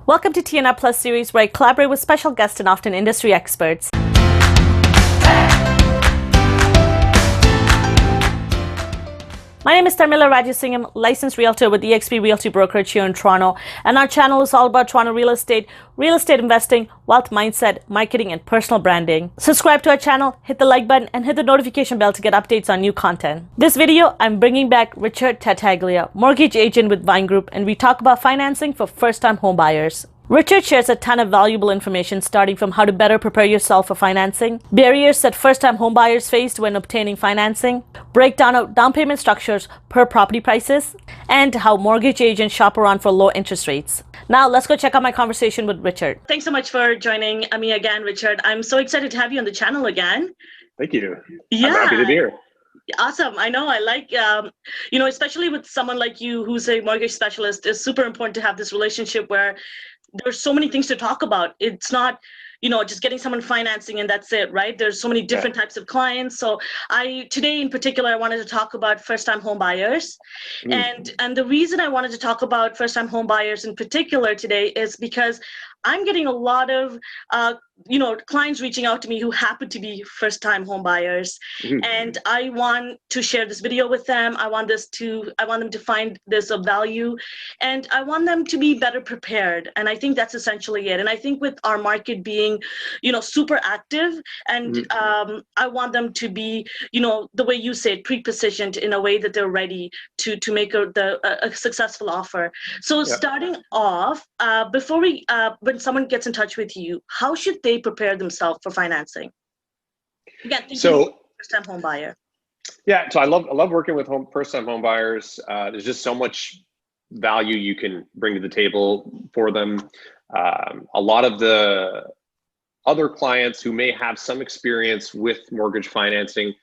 Welcome to T&R Series, where I collaborate with special guests and often industry experts. My name is Tharmila Rajasingam, licensed realtor with eXp Realty Brokerage here in Toronto, and our channel is all about Toronto real estate investing, wealth mindset, marketing, and personal branding. Subscribe to our channel, hit the like button, and hit the notification bell to get updates on new content. This video, I'm bringing back Richard Tartaglia, mortgage agent with Vine Group, and we talk about financing for first-time home buyers. Richard shares a ton of valuable information, starting from how to better prepare yourself for financing, barriers that first-time homebuyers face when obtaining financing, breakdown of down payment structures per property prices, and how mortgage agents shop around for low interest rates. Now, let's go check out my conversation with Richard. Thanks so much for joining me again, Richard. I'm so excited to have you on the channel again. Thank you. Yeah. I'm happy to be here. Awesome. I know. I like, especially with someone like you who's a mortgage specialist, it's super important to have this relationship where there's so many things to talk about. It's not, just getting someone financing and that's it, right? There's so many different types of clients. So today in particular, I wanted to talk about first-time home buyers. And the reason I wanted to talk about first-time home buyers in particular today is because I'm getting a lot of, clients reaching out to me who happen to be first-time home buyers. And I want to share this video with them. I want them to find this of value, and I want them to be better prepared. And I think that's essentially it. And I think with our market being, super active, and I want them to be, the way you say, pre-positioned in a way that they're ready to make a successful offer. So starting off, before when someone gets in touch with you, how should they prepare themselves for financing? Again, first-time home buyer. Yeah, so I love working with first-time home buyers. There's just so much value you can bring to the table for them. A lot of the other clients who may have some experience with mortgage financing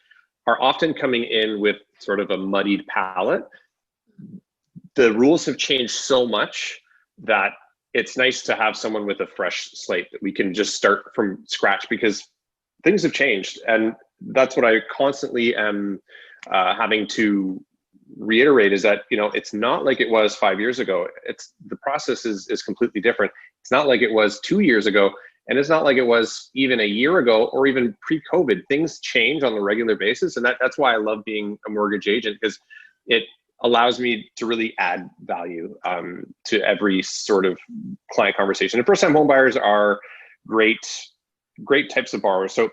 are often coming in with sort of a muddied palette. The rules have changed so much that it's nice to have someone with a fresh slate that we can just start from scratch, because things have changed. And that's what I constantly am having to reiterate, is that, it's not like it was 5 years ago. The process is completely different. It's not like it was 2 years ago, and it's not like it was even a year ago or even pre-COVID. Things change on a regular basis. And that's why I love being a mortgage agent, because it allows me to really add value to every sort of client conversation. And first-time home buyers are great types of borrowers. So,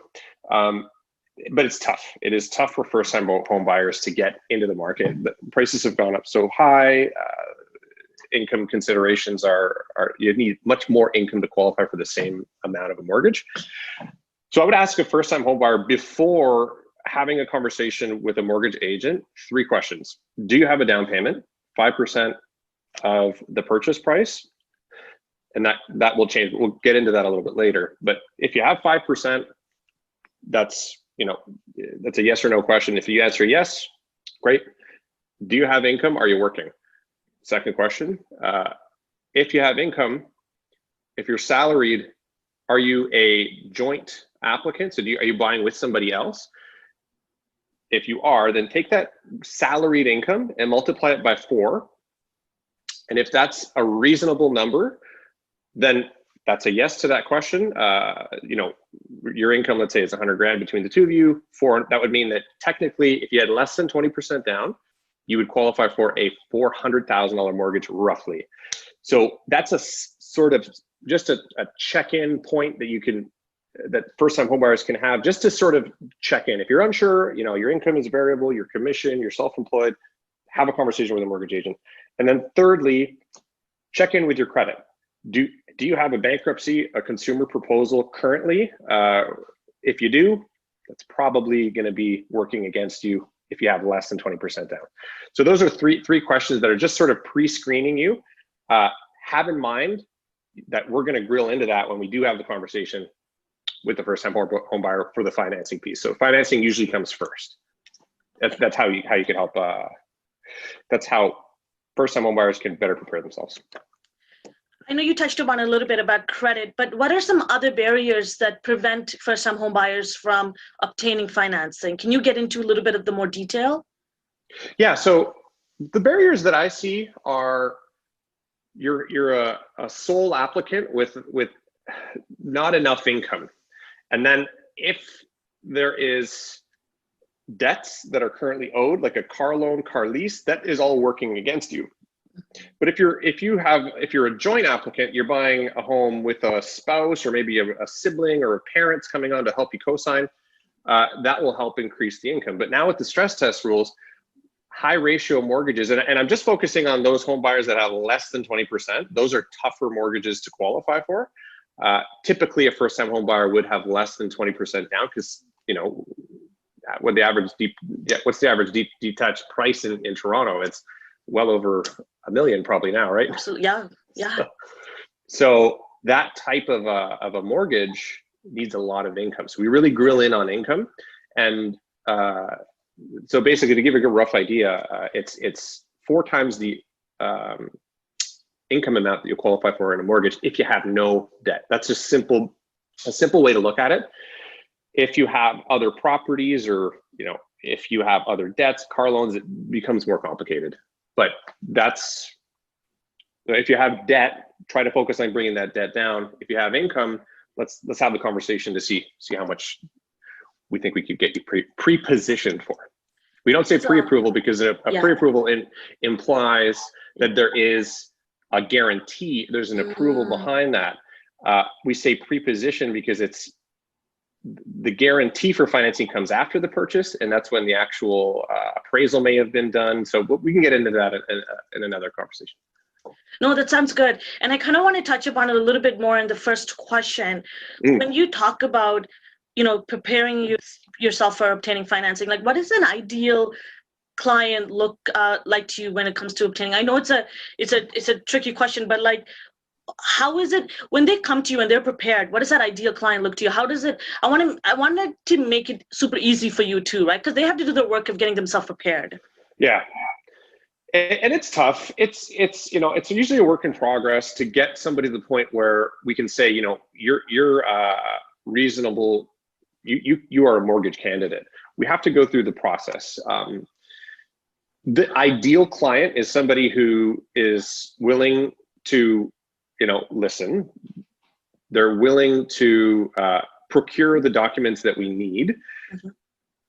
but it's tough. It is tough for first-time home buyers to get into the market. The prices have gone up so high. Income considerations you need much more income to qualify for the same amount of a mortgage. So I would ask a first-time home buyer, before having a conversation with a mortgage agent, 3 questions. Do you have a down payment? 5% of the purchase price? And that will change. We'll get into that a little bit later. But if you have 5%, that's a yes or no question. If you answer yes, great. Do you have income? Are you working? Second question, if you have income, if you're salaried, are you a joint applicant? So are you buying with somebody else? If you are, then take that salaried income and multiply it by 4. And if that's a reasonable number, then that's a yes to that question. Your income, let's say, is 100 grand between the two of you. That would mean that technically, if you had less than 20% down, you would qualify for a $400,000 mortgage, roughly. So that's a sort of just a check-in point that first-time homebuyers can have, just to sort of check in. If you're unsure, your income is variable, your commission, you're self-employed, have a conversation with a mortgage agent. And then thirdly, check in with your credit. Do you have a bankruptcy, a consumer proposal currently? If you do, that's probably going to be working against you if you have less than 20% down. So those are three questions that are just sort of pre-screening you. Have in mind that we're going to grill into that when we do have the conversation with the first-time home buyer for the financing piece. So financing usually comes first. That's how you can help. That's how first-time home buyers can better prepare themselves. I know you touched upon a little bit about credit, but what are some other barriers that prevent first-time home buyers from obtaining financing? Can you get into a little bit of the more detail? Yeah, so the barriers that I see are you're a sole applicant with not enough income. And then if there is debts that are currently owed, like a car loan, car lease, that is all working against you. But if you're a joint applicant, you're buying a home with a spouse or maybe a sibling or a parent's coming on to help you co-sign, that will help increase the income. But now with the stress test rules, high ratio mortgages, and I'm just focusing on those home buyers that have less than 20%. Those are tougher mortgages to qualify for. Typically, a first-time home buyer would have less than 20% down because, you know, what's the average detached price in Toronto? It's well over $1 million probably now, right? Absolutely, yeah. So that type of a mortgage needs a lot of income. So we really grill in on income, and so basically, to give you a rough idea, it's 4 times the income amount that you qualify for in a mortgage if you have no debt. That's just a simple way to look at it. If you have other properties, or you know, if you have other debts, car loans, it becomes more complicated. But that's, if you have debt, try to focus on bringing that debt down. If you have income, let's have the conversation to see how much we think we could get you pre-positioned for. We don't say pre-approval because a pre-approval implies that there is a guarantee, there's an approval behind that. We say pre-position because it's the guarantee for financing comes after the purchase, and that's when the actual appraisal may have been done. So we can get into that in another conversation. No, that sounds good. And I kind of want to touch upon it a little bit more in the first question. When you talk about, you know, preparing yourself for obtaining financing, like what is an ideal client look like to you when it comes to obtaining? I know it's a tricky question, but like, how is it when they come to you and they're prepared? What does that ideal client look to you? How does it? I wanted to make it super easy for you too, right? Because they have to do the work of getting themselves prepared. Yeah. And it's tough. It's you know, it's usually a work in progress to get somebody to the point where we can say, you know, you're reasonable. You are a mortgage candidate. We have to go through the process. The ideal client is somebody who is willing to, you know, listen. They're willing to procure the documents that we need.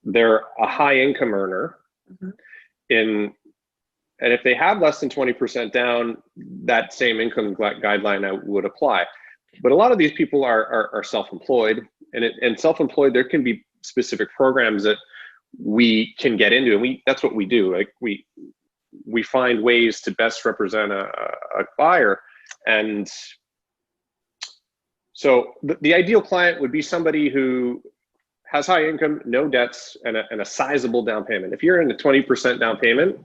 They're a high income earner. And if they have less than 20% down, that same income guideline would apply. But a lot of these people are self-employed, and self-employed, there can be specific programs that we can get into, and that's what we do. Like we find ways to best represent a buyer. And so the ideal client would be somebody who has high income, no debts, and a sizable down payment. If you're in the 20% down payment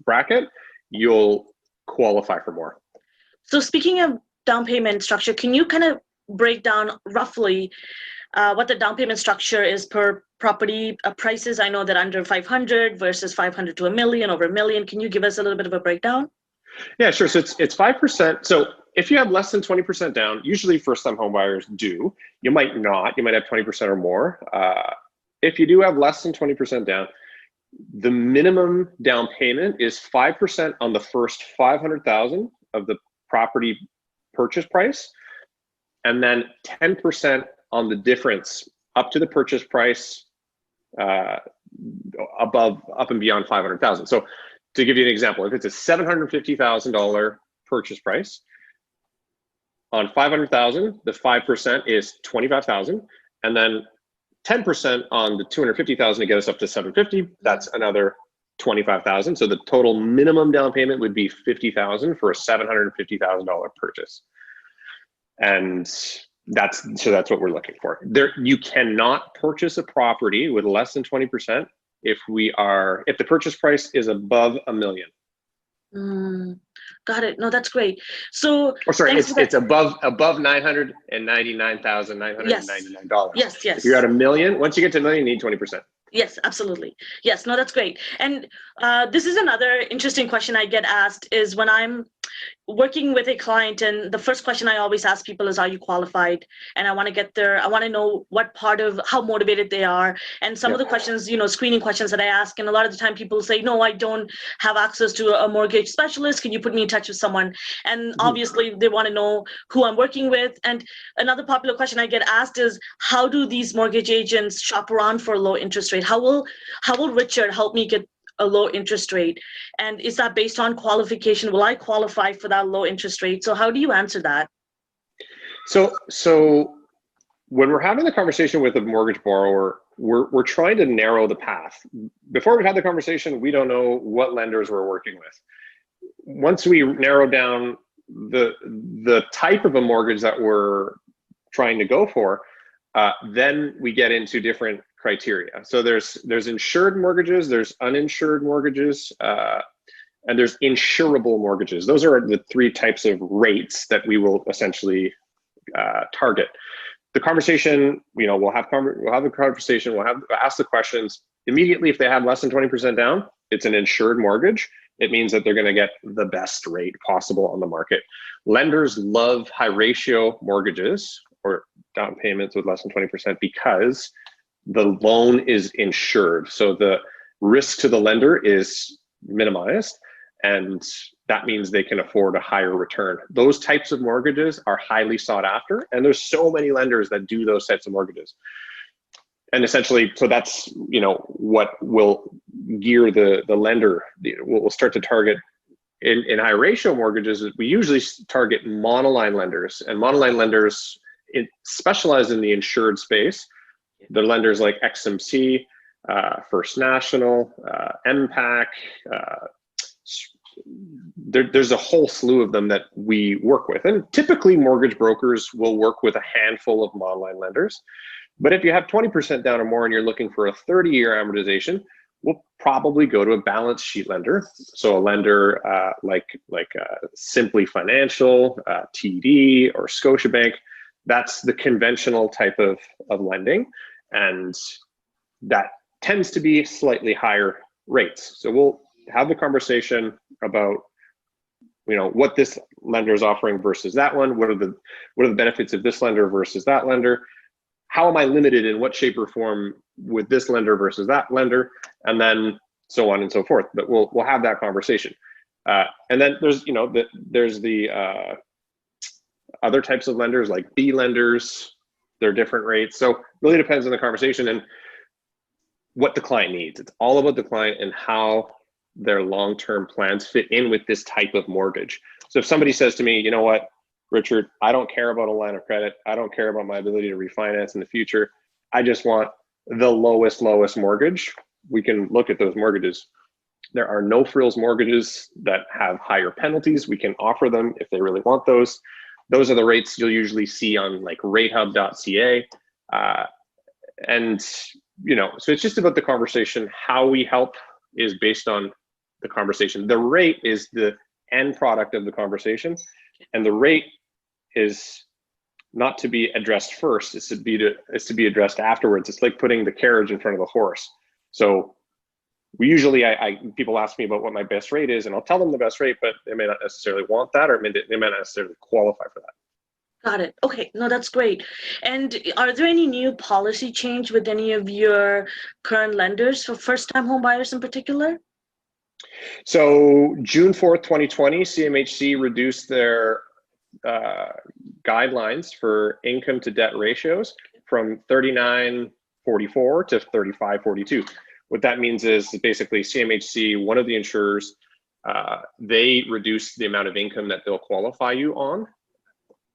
bracket, you'll qualify for more. So speaking of down payment structure, can you kind of break down roughly what the down payment structure is per property prices? I know that under 500 versus 500 to $1 million, over $1 million. Can you give us a little bit of a breakdown? Yeah, sure. So it's 5%. So if you have less than 20% down, usually first-time home buyers do. You might not. You might have 20% or more. If you do have less than 20% down, the minimum down payment is 5% on the first $500,000 of the property purchase price, and then 10% on the difference up to the purchase price, up and beyond 500,000. So to give you an example, if it's a $750,000 purchase price, on 500,000, the 5% is 25,000, and then 10% on the 250,000 to get us up to 750. That's another 25,000. So the total minimum down payment would be 50,000 for a $750,000 purchase. And that's what we're looking for. You cannot purchase a property with less than 20% if the purchase price is above $1 million. Got it. No, that's great. So, it's above $999,999. Yes. If you're at $1 million, once you get to $1 million, you need 20%. Yes, absolutely. Yes, no, that's great. And this is another interesting question I get asked is when I'm working with a client, and the first question I always ask people is, are you qualified? And I want to know what part of how motivated they are. And some of the questions, screening questions that I ask, and a lot of the time people say, no, I don't have access to a mortgage specialist. Can you put me in touch with someone? And obviously they want to know who I'm working with. And another popular question I get asked is, how do these mortgage agents shop around for a low interest rate? How will Richard help me get a low interest rate? And is that based on qualification? Will I qualify for that low interest rate? So how do you answer that? So when we're having the conversation with a mortgage borrower, we're trying to narrow the path. Before we have the conversation, we don't know what lenders we're working with. Once we narrow down the type of a mortgage that we're trying to go for, then we get into different criteria. So there's insured mortgages, there's uninsured mortgages, and there's insurable mortgages. Those are the three types of rates that we will essentially target. The conversation, we'll have the conversation, ask the questions. Immediately, if they have less than 20% down, it's an insured mortgage. It means that they're going to get the best rate possible on the market. Lenders love high ratio mortgages or down payments with less than 20% because the loan is insured. So the risk to the lender is minimized, and that means they can afford a higher return. Those types of mortgages are highly sought after, and there's so many lenders that do those types of mortgages. And essentially, so that's what will gear the lender. We'll start to target in high ratio mortgages. We usually target monoline lenders, and monoline lenders specialize in the insured space. They're lenders like XMC, First National, MPAC. There's a whole slew of them that we work with. And typically mortgage brokers will work with a handful of monoline lenders. But if you have 20% down or more and you're looking for a 30-year amortization, we'll probably go to a balance sheet lender. So a lender like Simply Financial, TD, or Scotiabank. That's the conventional type of lending, and that tends to be slightly higher rates. So we'll have the conversation about what this lender is offering versus that one. What are the benefits of this lender versus that lender? How am I limited in what shape or form with this lender versus that lender? And then so on and so forth. But we'll have that conversation. And then there's the other types of lenders like B lenders. They're different rates. So really depends on the conversation and what the client needs. It's all about the client and how their long-term plans fit in with this type of mortgage. So if somebody says to me, you know what, Richard, I don't care about a line of credit. I don't care about my ability to refinance in the future. I just want the lowest mortgage. We can look at those mortgages. There are no frills mortgages that have higher penalties. We can offer them if they really want those. Those are the rates you'll usually see on like ratehub.ca. And, so it's just about the conversation. How we help is based on the conversation. The rate is the end product of the conversation. And the rate is not to be addressed first. It's to be addressed afterwards. It's like putting the carriage in front of the horse. So we usually, people ask me about what my best rate is, and I'll tell them the best rate, but they may not necessarily want that, or they may not necessarily qualify for that. Got it. Okay, no, that's great. And are there any new policy change with any of your current lenders for first-time home buyers in particular? So June 4th, 2020, CMHC reduced their guidelines for income to debt ratios from 39.44 to 35.42. What that means is basically CMHC, one of the insurers, they reduce the amount of income that they'll qualify you on,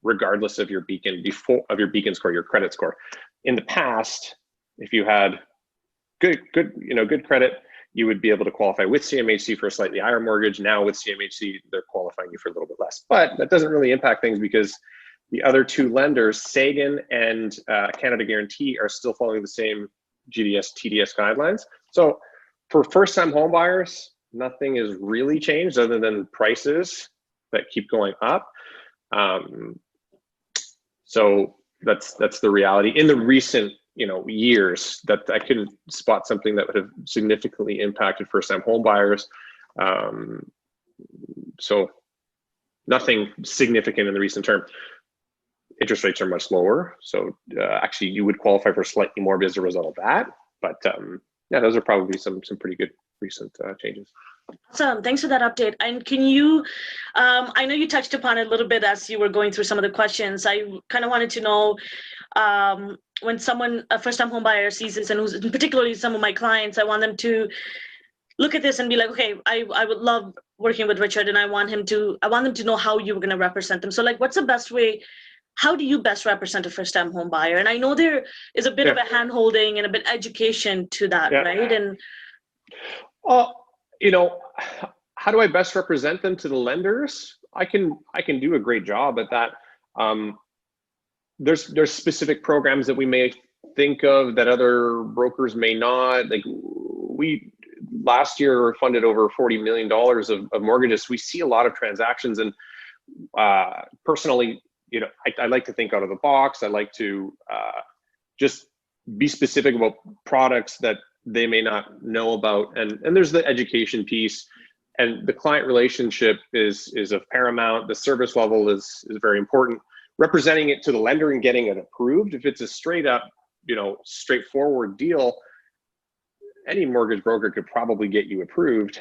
regardless of your beacon score, your credit score. In the past, if you had good credit, you would be able to qualify with CMHC for a slightly higher mortgage. Now with CMHC, they're qualifying you for a little bit less. But that doesn't really impact things because the other two lenders, Sagan and Canada Guarantee, are still following the same GDS, TDS guidelines. So for first-time home buyers, nothing has really changed other than prices that keep going up. So that's the reality. In the recent years, that I couldn't spot something that would have significantly impacted first-time home buyers. So nothing significant in the recent term. Interest rates are much lower, so actually you would qualify for slightly more as a result of that. But yeah, those are probably some pretty good recent changes. Awesome. Thanks for that update. And can you, I know you touched upon it a little bit as you were going through some of the questions. I kind of wanted to know, when someone, a first-time home buyer, sees this, and who's particularly some of my clients, I want them to look at this and be like, okay, I would love working with Richard, and I want them to know how you were going to represent them. So like, what's the best way? How do you best represent a first-time home buyer? And I know there is a bit of a hand-holding and a bit education to that, right? And you know, how do I best represent them to the lenders? I can do a great job at that. There's specific programs that we may think of that other brokers may not. Like, we last year funded over $40 million of mortgages. We see a lot of transactions, and personally, you know, I like to think out of the box. I like to just be specific about products that they may not know about. And there's the education piece, and the client relationship is of paramount. The service level is very important. Representing it to the lender and getting it approved. If it's a straight up, you know, straightforward deal, any mortgage broker could probably get you approved.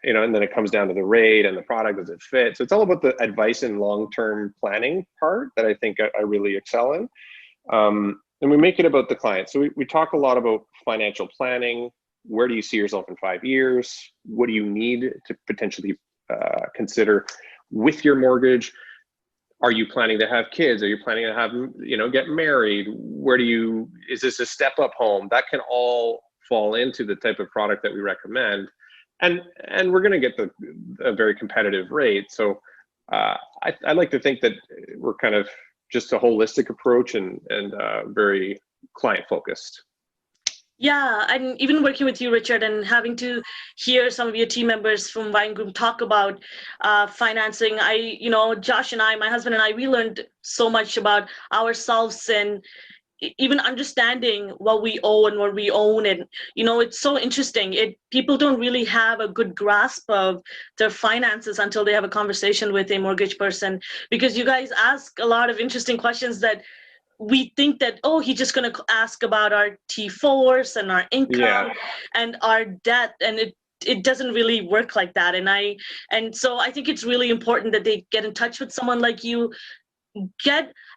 You know, and then it comes down to the rate and the product, does it fit? So it's all about the advice and long-term planning part that I think I really excel in. And we make it about the client. So we talk a lot about financial planning. Where do you see yourself in 5 years? What do you need to potentially consider with your mortgage? Are you planning to have kids? Are you planning to have, you know, get married? Is this a step-up home? That can all fall into the type of product that we recommend. And we're going to get a very competitive rate. So I like to think that we're kind of just a holistic approach and very client focused. Yeah, and even working with you, Richard, and having to hear some of your team members from Wine Group talk about financing. You know, Josh and I, my husband and I, we learned so much about ourselves, and even understanding what we owe and what we own. And, you know, it's so interesting. People don't really have a good grasp of their finances until they have a conversation with a mortgage person, because you guys ask a lot of interesting questions that we think that, oh, he's just going to ask about our T4s and our income and our debt. And it doesn't really work like that. And so I think it's really important that they get in touch with someone like you,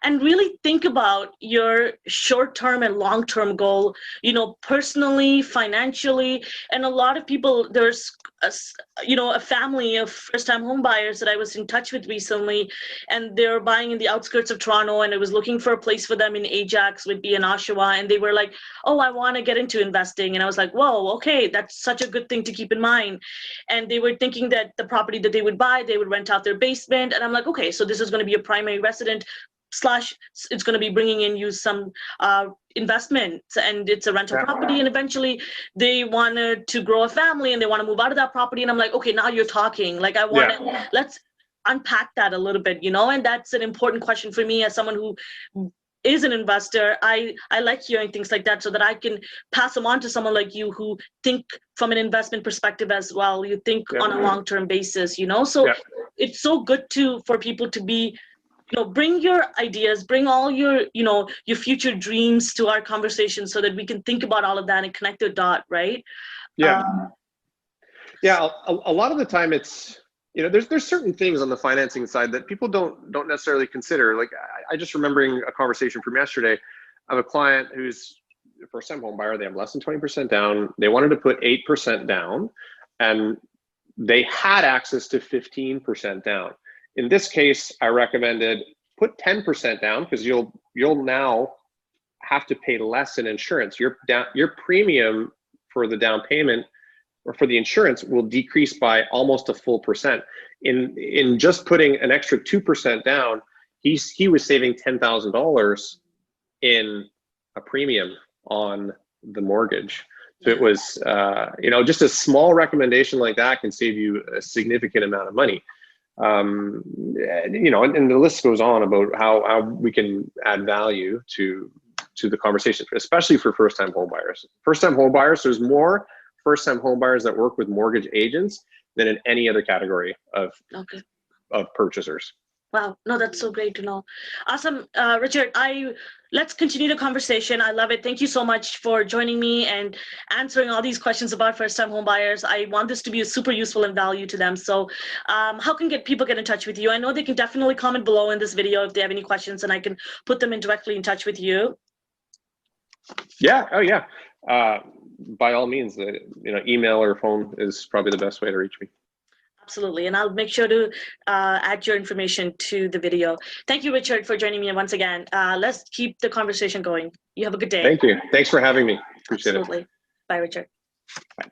and really think about your short-term and long-term goal, you know, personally, financially. And a lot of people, there's a family of first-time home buyers that I was in touch with recently, and they're buying in the outskirts of Toronto, and I was looking for a place for them in Ajax, would be in Oshawa, and they were like, oh, I want to get into investing. And I was like, whoa, okay, that's such a good thing to keep in mind. And they were thinking that the property that they would buy, they would rent out their basement. And I'm like, okay, so this is going to be a primary resident / it's going to be bringing in you some investments, and it's a rental property, and eventually they wanted to grow a family and they want to move out of that property. And I'm like, okay, now you're talking. Like, let's unpack that a little bit, you know. And that's an important question for me as someone who is an investor. I like hearing things like that so that I can pass them on to someone like you who think from an investment perspective as well. You think on a long-term basis, you know. So it's so good for people to be, you know, bring your ideas, bring all your, you know, your future dreams to our conversation so that we can think about all of that and connect the dot, right? Yeah. A lot of the time it's, you know, there's certain things on the financing side that people don't necessarily consider. Like, I just remembering a conversation from yesterday of a client who's a first-time home buyer. They have less than 20% down. They wanted to put 8% down, and they had access to 15% down. In this case, I recommended put 10% down, because you'll now have to pay less in insurance. Your premium for the down payment or for the insurance will decrease by almost a full percent. In just putting an extra 2% down, he was saving $10,000 in a premium on the mortgage. So it was, you know, just a small recommendation like that can save you a significant amount of money. You know, and the list goes on about how we can add value to the conversation, especially for first-time home buyers. First-time home buyers, there's more first-time home buyers that work with mortgage agents than in any other category of of purchasers. Wow, no, that's so great to know. Awesome, Richard. Let's continue the conversation. I love it. Thank you so much for joining me and answering all these questions about first-time home buyers. I want this to be super useful and value to them. So, how can people get in touch with you? I know they can definitely comment below in this video if they have any questions, and I can put them directly in touch with you. Yeah. Oh, yeah. By all means, email or phone is probably the best way to reach me. Absolutely, and I'll make sure to add your information to the video. Thank you, Richard, for joining me once again. Let's keep the conversation going. You have a good day. Thank you. Thanks for having me. Appreciate it. Absolutely. Bye, Richard. Bye.